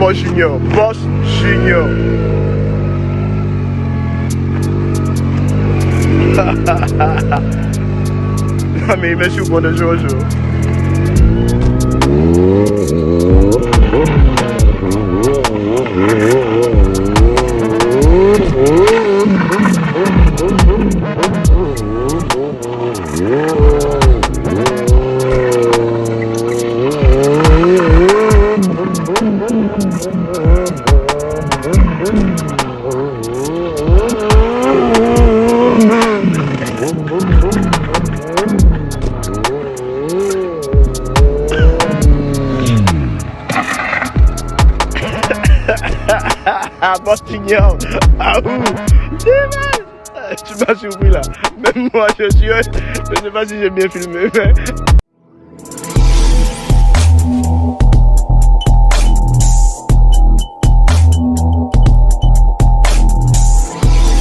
Boss Junior. Boss Junior. Non mais il met sur le point de Jojo. Boss Junior. Ah ouh. Tu m'as surpris là. Même moi je sais pas si j'ai bien filmé, mais